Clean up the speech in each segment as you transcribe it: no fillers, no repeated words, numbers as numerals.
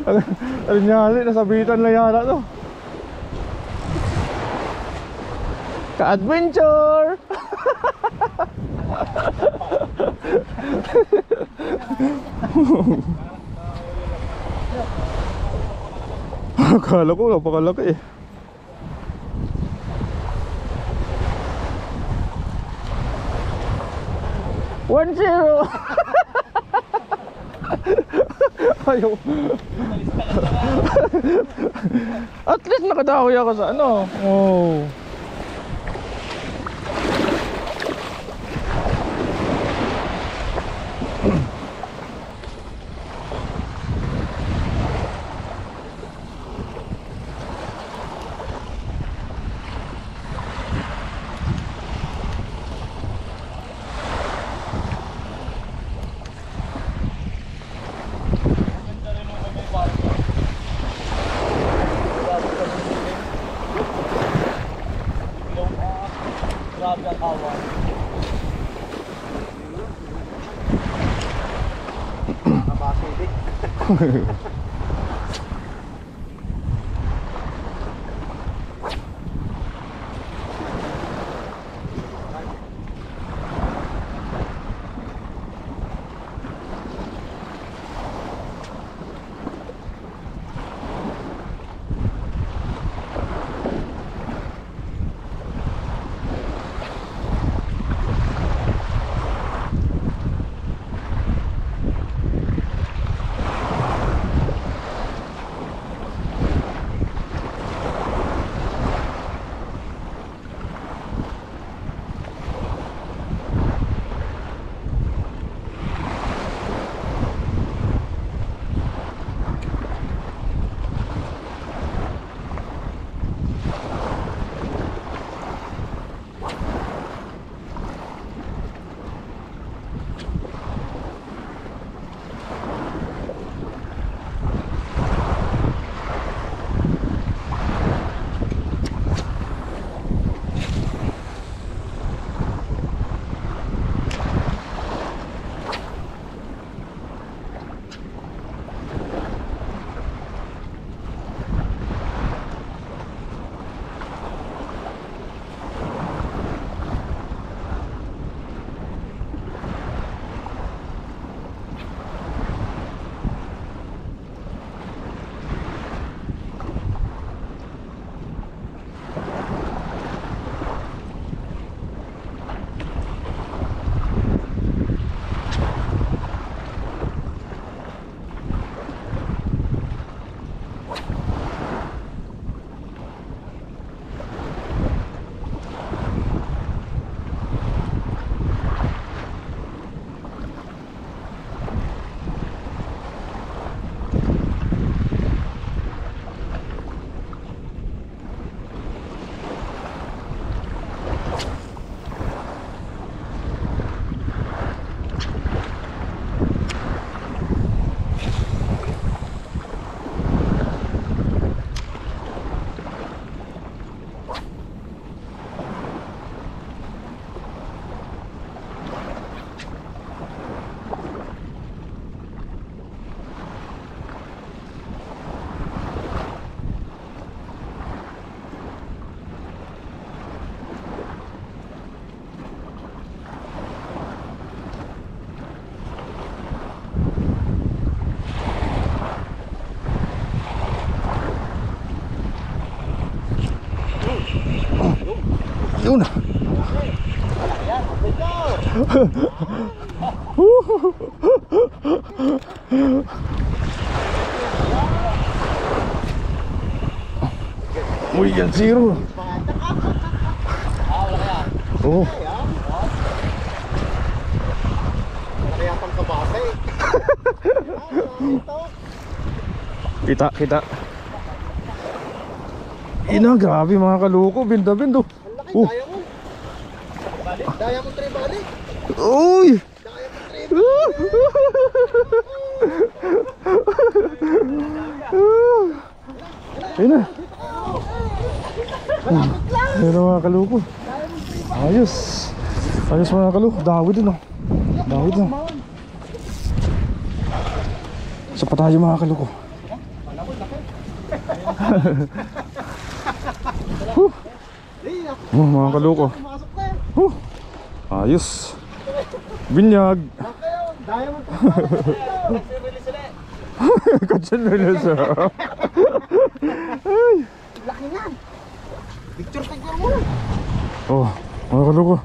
Ano nangyari? Nasabitan lang yata to. Ka-adventure! Akala ko napakalaki eh. One zero. Ayaw. At least nakadawi ako sa ano. Oh. Grabe ang awan. Nakabasidik. Yun na. Uy, yan zero. Oo. Kaya pang kabase. Kita, kita. Ina, grabe mga kaloko. Binda-bindo. Ang laki, diamond. Diamond tray balik. Uy! Diamond tray. Ayun na. Ayun na mga kaloko. Ayos. Ayos mga kalo, dawi din oh. Dawi din. Sa pa tayo mga kalo ko. Mga kalo ko. Ayos. Binyag. Diamond Katsan nila sa. laki nga. Picture mo. Oh, mga kalo ko.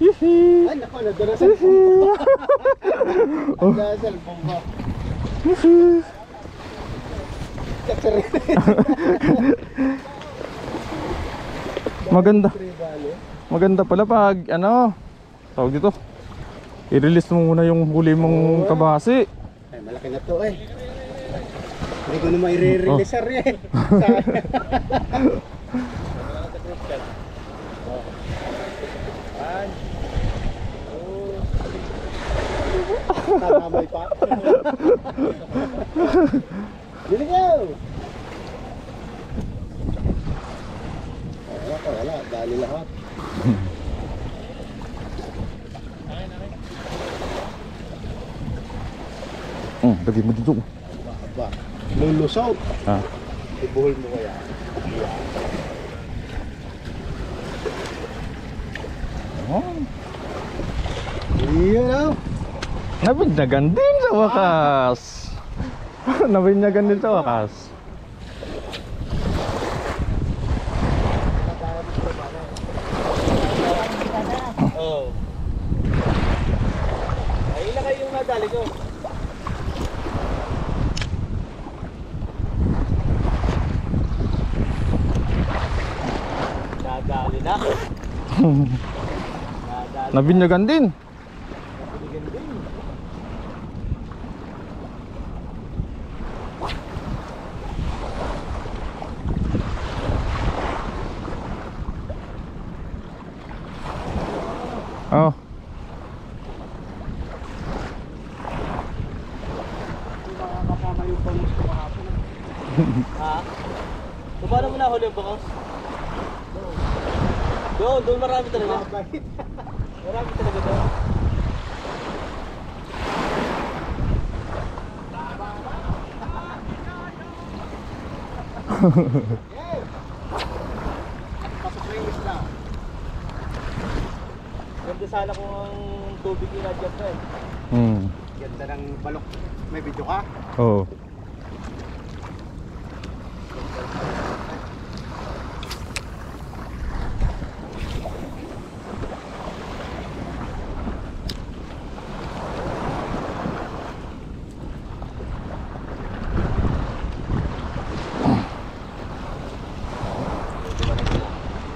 Hihi. Ay, naku, nadala sa Oh. bomba. Hihi. Maganda. Maganda pala pag ano, tawag dito. I-release mo muna yung huli mong kabasi. Ay, malaki na to eh. Hindi ko naman i-release eh. Tatamay pa. Diligaw! Wala, dali lahat. Lagay mo dito. Aba, lulusaw. Ah. Ibuhol mo kaya. Oh. Iyon na. Nabinyagan din sa wakas. Nabinyagan din sa wakas. Oo. Ay, ilagay yung nadali ko. Nadali na. Nabinyagan din. Oh. Kasama yung bangus ko kahapon. Ha? Paano mo nahuli yung bangus? Doon marami talaga. Marami talaga doon. Pasok na yung isla. Ganda sana kung ang tubig inadjust na eh. Ganda ng balok. May video ka? Oo.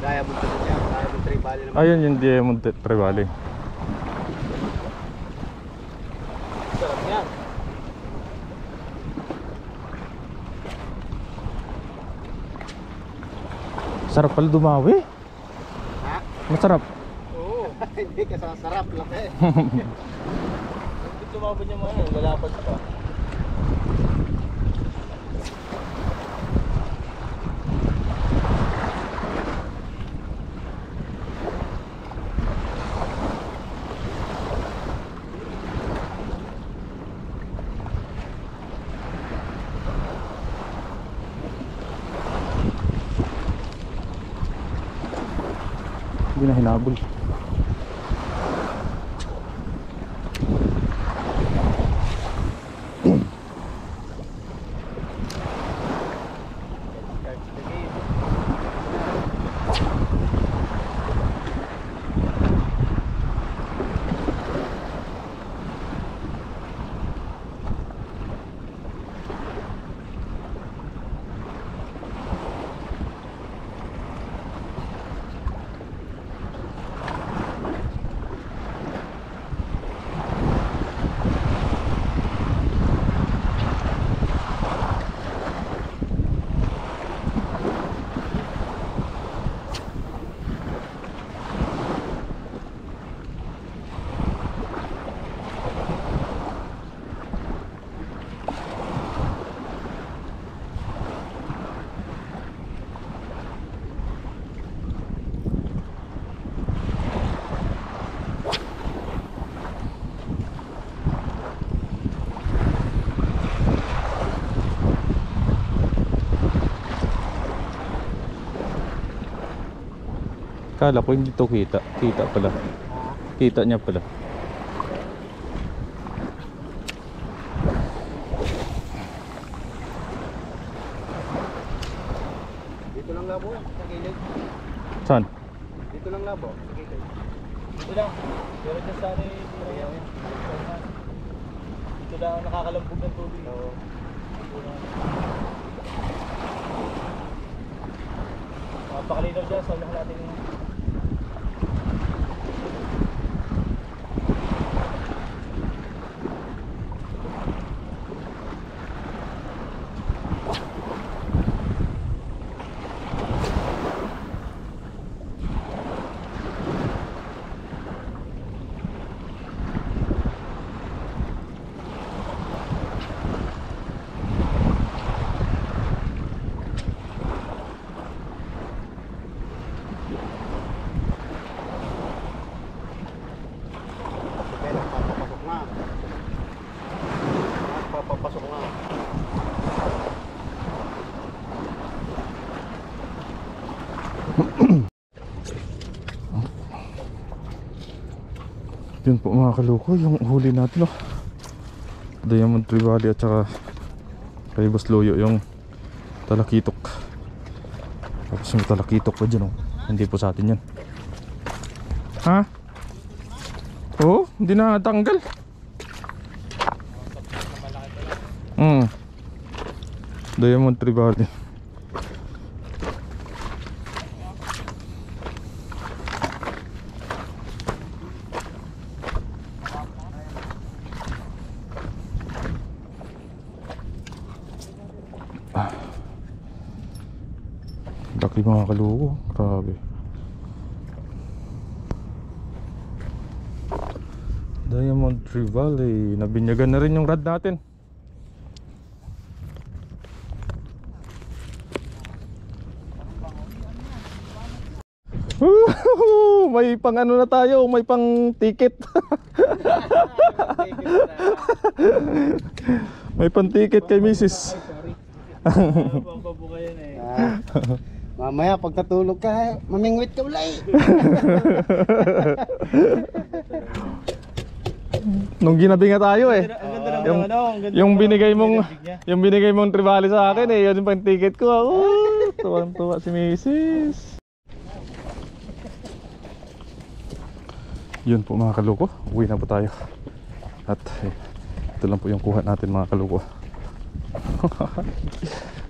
Diamond to niya. Diamond Tree Valley naman. Ayun yung Diamond Trevally. Sarap yan. Sarap pala dumawi. Ha? Masarap. Oo. Hindi ka sarap. Laki. Hindi tumabon niya mga lalapad pa. Hindi na hinabol. Kala ko hindi to kita. Kita pala. Kita niya pala. Dito lang labo, sa gilid. Saan? Dito lang labo, sa gilid. Dito lang. Pero dyan sa akin, dito lang nakakalambog ng tubig. Oo. Pakalinaw dyan, sa ulang natin yung... Papapasok na. Yun po mga kaloko, yung huli natin Diamond Tree Valley at saka kay Boss Loyo yung talakitok. Tapos yung talakitok pa dyan hindi po sa atin yan. Ha? Oo, hindi na tanggal. Diamond Tree Valley. Laki mga kaluko, grabe. Diamond Tree Valley, nabinyagan na rin yung rad natin. May pang ano na tayo, may pang ticket. May pang ticket kay Mrs. Mamaya pag natulog ka, mamingwit ka ulay. Nung ginabi nga tayo yung binigay mong tribali sa akin yun yung pang ticket ko. Tuwang-tuwa si Mrs. Yun po mga kaluko, uwi na po tayo. At ito lang po yung kuha natin mga kaluko.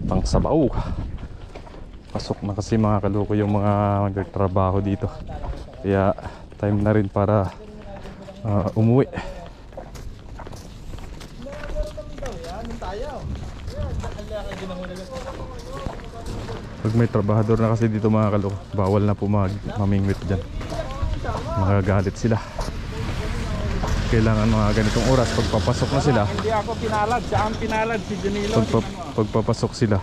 Pang sabaw. Pasok na kasi mga kaluko yung mga magtatrabaho dito. Kaya time na rin para umuwi. Pag may trabahador na kasi dito mga kaluko, bawal na po mamingwit dyan. Magagalit sila. Kailangan mga ganitong oras pagpapasok na sila. Hindi ako pinalad, siya ang pinalad, si Janilo. Pagpapasok sila,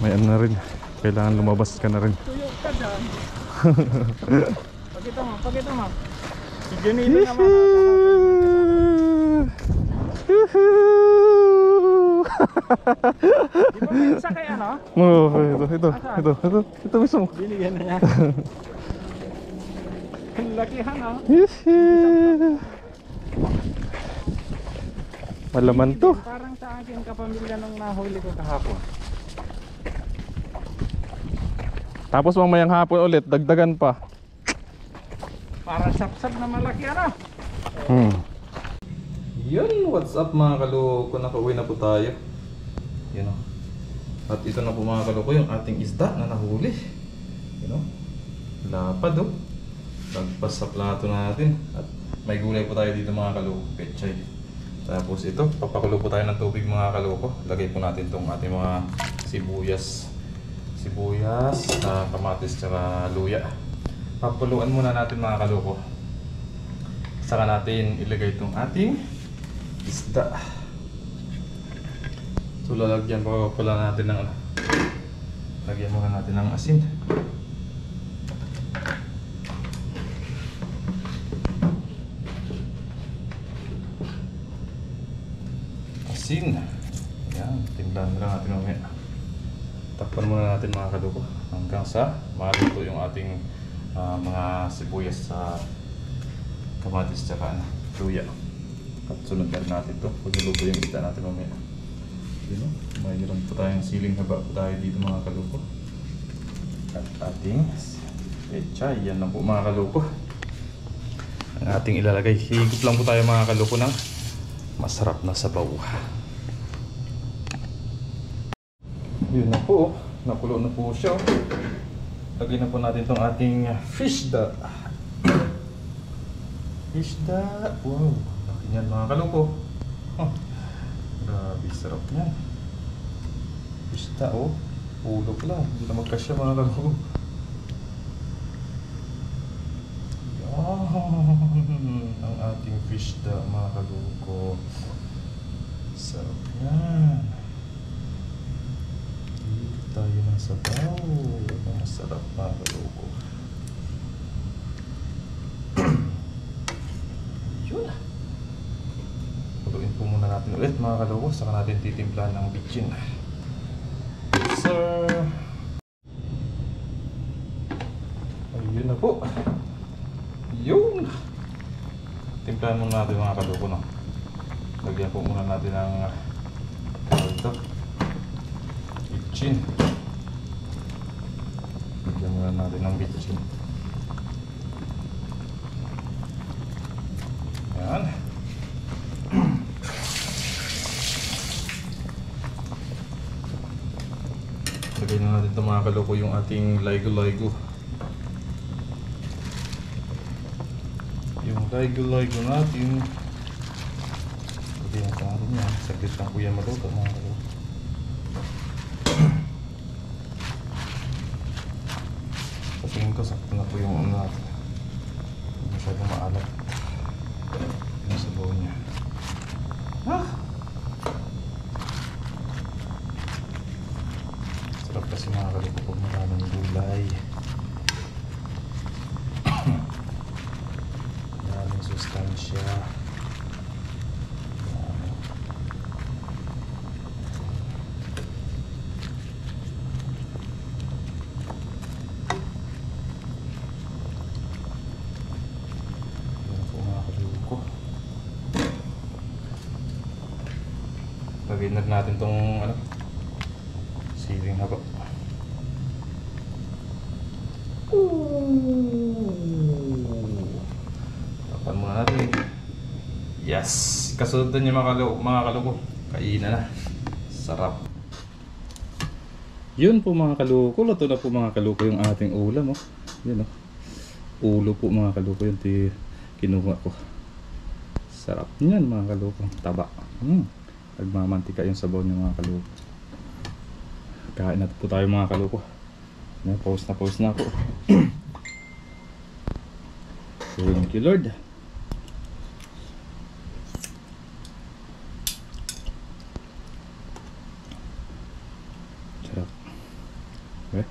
may ano na rin, kailangan lumabas ka na rin. Tuyok ka dyan. Pakita mo. Si Janilo naman. Di ba may sakay ano? Ito mismo. Binigyan na niya. Ang lakihan Malaman to. Parang sa akin kapamilya nung nahuli ko kahapon. Tapos mamayang hapon ulit, dagdagan pa. Para sapsap na malaki Yun, what's up mga kaloko, nakauwi na po tayo. Yun o. At ito na po mga kaloko yung ating isda na nahuli. Yun o. Lapad o. Lagpas sa plato natin. At may gulay po tayo dito mga kaloko, pechay. Tapos ito, papakulo po tayo ng tubig mga kaloko. Lagay po natin itong ating mga sibuyas, kamatis, tsaka luya. Papuluan muna natin mga kaloko. Saka natin ilagay itong ating isda. So lalagyan pa pala natin ng lagyan muna natin ng asin. Asin. Yan, timplahan lang natin mamaya. Takpan muna natin mga kaloko hanggang sa maluto yung ating mga sibuyas sa kamatis tsaka luya. At sunod na natin to pag niluto yung isda natin mamaya. Yun o, mayroon po tayong siling haba po tayo dito mga kaloko. At ating pechay, yan lang po mga kaloko ang ating ilalagay. Higop lang po tayo mga kaloko ng masarap na sabaw. Yun na po, nakulo na po siya. Lagyan na po natin itong ating fish da. Fish da, wow, laki niyan mga kaloko. Oh, grabe sarap niyan. Fish da, oh, ulo ko lang, hindi na magkasya mga kaloko. Yan ang ating fish da mga kaloko. Sarap yan. Tayo ng sabaw. Masarap mga kaloko. Yun. Puluin po muna natin ulit mga kaloko. Saka natin titimplahan ng bitchin. Sir. Ayun na po. Yun. Timplahan muna natin mga kaloko, no? Lagyan po muna natin ng ito. Bitchin. Lagyan muna natin ng bitchin. Yan. Lagyan na natin ito mga kaloko yung ating ligo-ligo. Yung ligo-ligo natin. Lagyan natin yan. Saglit lang po yan maluto mga kaloko. Tingin ko sakto na po yung ano natin. Hindi masyadong maalat yung sabaw niya. Sarap kasi mga kaloko pag maraming gulay. Maraming sustansya. Lagyan na natin tong ano, siling haba. Tapan muna natin. Yes! Kasunod na niya mga kaloko. Kainan na. Sarap. Yun po mga kaloko. Luto na po mga kaloko yung ating ulam. Oh. Yun oh. Ulo po mga kaloko yung kinuha ko. Sarap niyan mga kaloko. Taba. Nagmamantika yung sabaw niya mga kaloko. Kain na po tayo mga kaloko. Pause na ako. Thank you Lord. Sarap. Okay.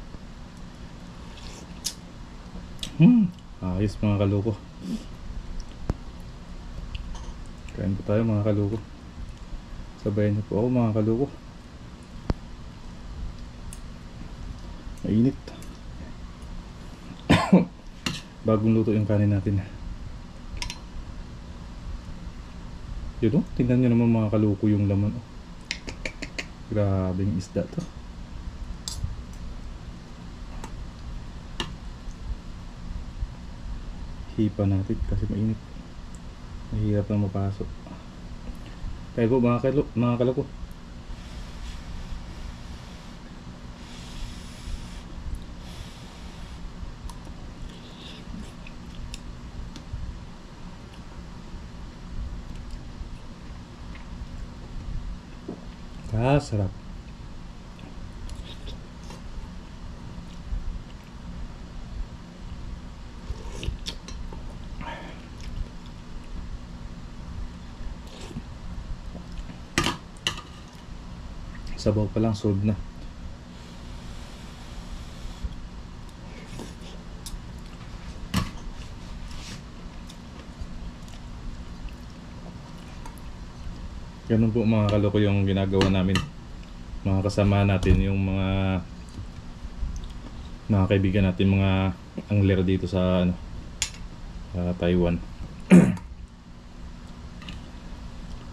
Ayos mga kaloko. Kain po tayo mga kaloko. Sabayan niyo po ako mga kaloko. Mainit. Bagong luto yung kanin natin. Yun o, tingnan nyo naman mga kaloko yung laman. Grabe yung isda to. Hipa natin kasi mainit. Mahirap na mapasok. Kaya po mga kaloko. Sarap. Sabaw pa lang, sold na. Ganun po mga kaloko yung ginagawa namin. Mga kasama natin, yung mga mga kaibigan natin, mga angler dito sa ano, sa Taiwan.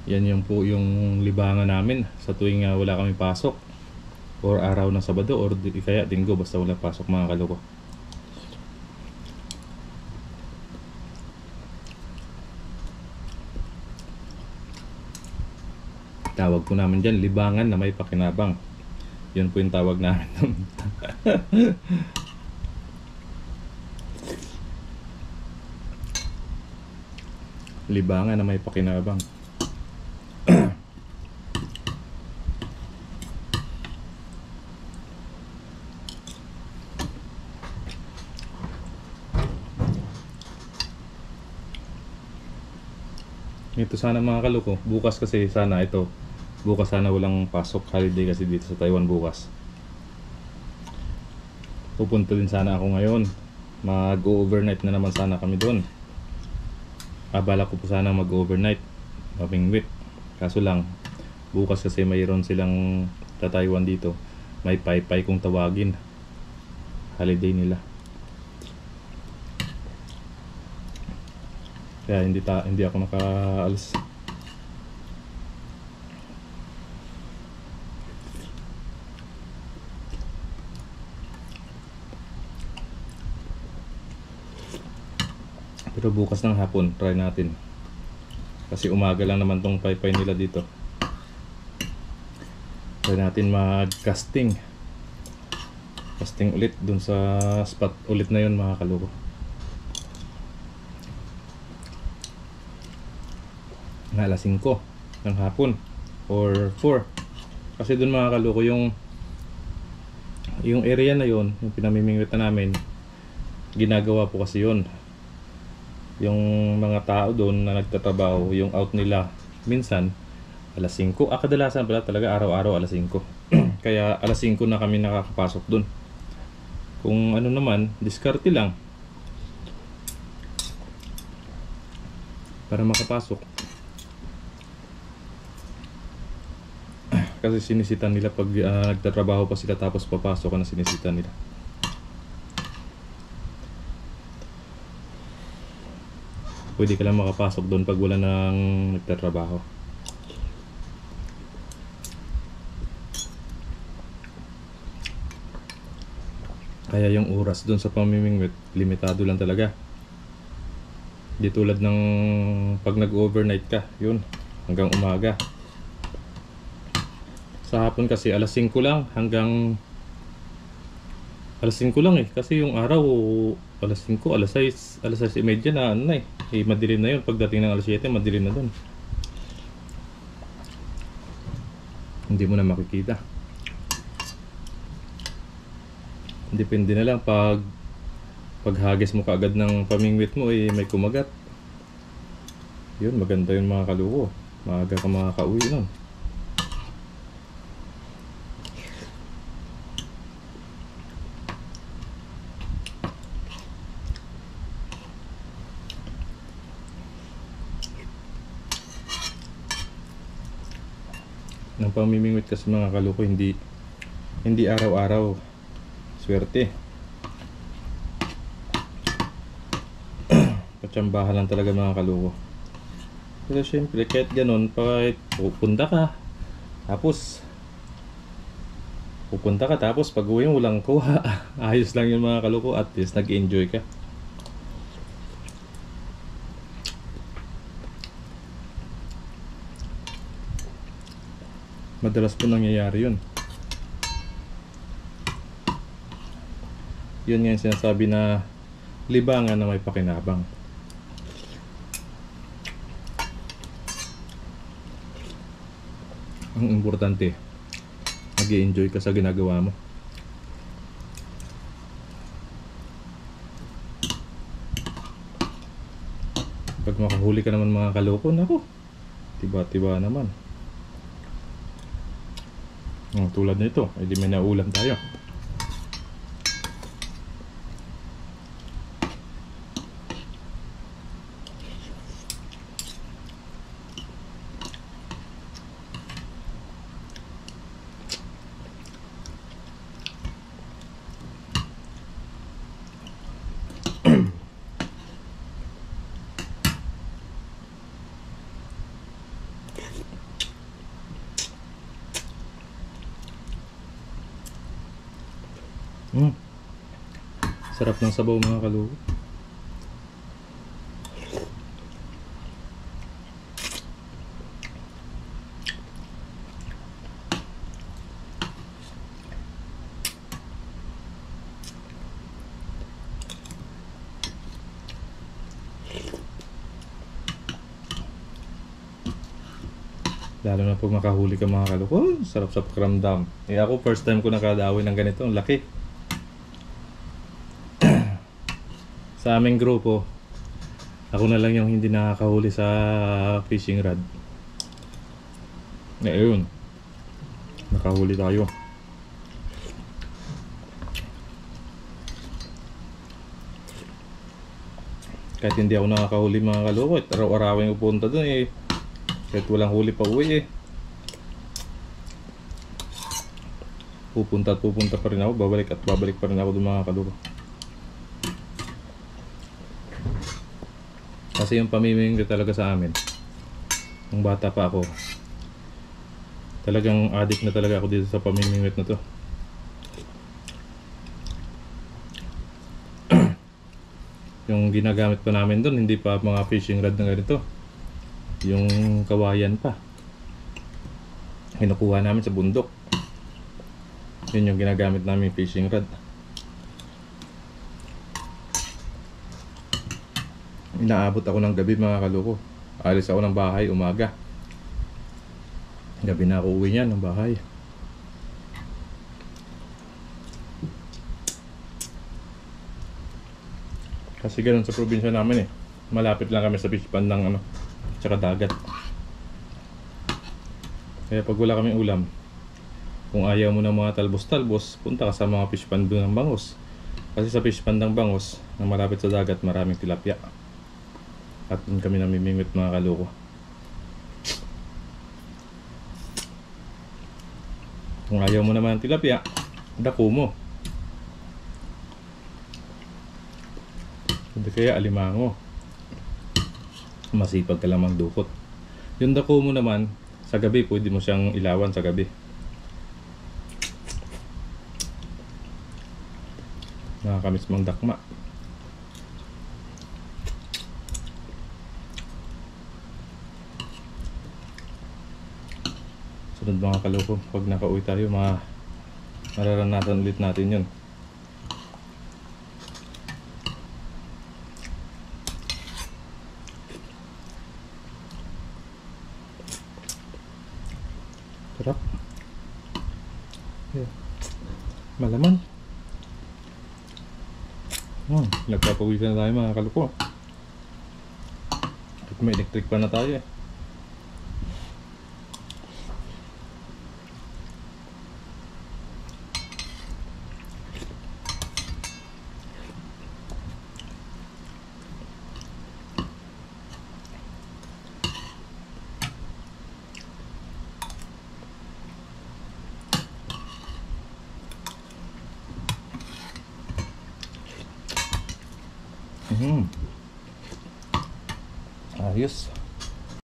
Yan yung po yung libangan namin sa tuwing wala kami pasok, or araw ng Sabado, or kaya Linggo, basta wala pasok mga kaloko. Tawag po namin dyan, libangan na may pakinabang. Yun po yung tawag namin. Libangan na may pakinabang. Ito sana mga kaloko, bukas kasi sana ito. Bukas sana walang pasok, holiday kasi dito sa Taiwan bukas. Pupunta din sana ako ngayon. Mag-overnight na naman sana kami doon. Abala ko po sana mag-overnight, mamingwit. Kaso lang, bukas kasi mayroon silang sa Taiwan dito. May paypay kung tawagin. Holiday nila. Kaya hindi ako nakaalis. Pero bukas ng hapon, try natin. Kasi umaga lang naman tong paypay nila dito. Try natin mag-casting. Casting ulit dun sa spot ulit na yun mga kaloko. Na alas 5 ng hapon or 4. Kasi dun mga kaloko yung area na yun, yung pinamimingwit na namin, ginagawa po kasi yun. Yung mga tao doon na nagtatrabaho, yung out nila minsan alas 5. Kadalasan pala talaga araw-araw alas 5. Kaya alas 5 na kami nakakapasok doon. Kung ano naman, diskarte lang para makapasok. Kasi sinisitan nila pag nagtatrabaho pa sila tapos papasok na sinisitan nila. Pwede ka lang makapasok doon pag wala nang nagtatrabaho. Kaya yung oras doon sa pamimingwit, limitado lang talaga. Di tulad ng pag nag-overnight ka, yun, hanggang umaga. Sa hapon kasi alas 5 lang hanggang alas 5 lang kasi yung araw alas 5, alas 6:30 na ano na madilim na yun. Pagdating ng alas 7, madilim na doon. Hindi mo na makikita. Depende na lang paghagis mo kaagad ng pamingwit mo may kumagat. Yun, maganda yun mga kaluko. Maaga ka makakauwi nun. Ng pamimingwit kasi mga kaluko, hindi araw-araw swerte. Patsambahan lang talaga mga kaluko. Pero syempre kahit ganun, kahit pupunta ka tapos pag uwi mo walang kuha, ayos lang yun mga kaluko, at least nag-enjoy ka. Madalas po nangyayari yun. Yun nga yung sinasabi na libangan na may pakinabang. Ang importante, mag-i-enjoy ka sa ginagawa mo. Pag makahuli ka naman mga kaloko, nako, tiba-tiba naman. Tulad nito, edi may naulam tayo. Sarap ng sabaw mga kaluko. Lalo na pag makahuli ka mga kaluko, sarap sa pakiramdam. Eh ako first time ko nakadawin ng ganito, ang laki. Sa aming grupo, ako na lang yung hindi nakakahuli sa fishing rod. Ngayon, nakahuli tayo. Kahit hindi ako nakakahuli mga kaluko, araw-arawin ko punta dun eh. Kahit walang huli pa uwi eh. Pupunta at pupunta pa rin ako, babalik at babalik pa rin ako dun mga kaluko. Kasi yung pamimingwit talaga sa amin, nung bata pa ako, talagang addict na talaga ako dito sa pamimingwit na to. Yung ginagamit pa namin doon, hindi pa mga fishing rod na ganito. Yung kawayan pa. Kinukuha namin sa bundok. Yun yung ginagamit namin fishing rod. Inaabot ako ng gabi mga kaluko. Alis ako ng bahay umaga. Gabi na ako uwi niyan ng bahay. Kasi ganun sa probinsya namin eh. Malapit lang kami sa fish pond ng tsaka dagat. Kaya pag wala kaming ulam, kung ayaw mo ng mga talbos-talbos, punta ka sa mga fish pond doon ng Bangos. Kasi sa fish pond ng Bangos, na malapit sa dagat, maraming tilapia. At doon kami namimingwit mga kaluko. Kung ayaw mo naman ng tilapia, dako mo. Hindi kaya alimango. Masipag ka lamang dukot. Yung dako mo naman, sa gabi pwede mo siyang ilawan sa gabi. Nakakamiss mong dakma. Sunod mga kaloko, pag nakauwi tayo, mararanasan ulit natin yun. Sarap. Yeah. Malaman. Nagpapawisan na tayo mga kaloko. At may electric pa na tayo eh. Ayos.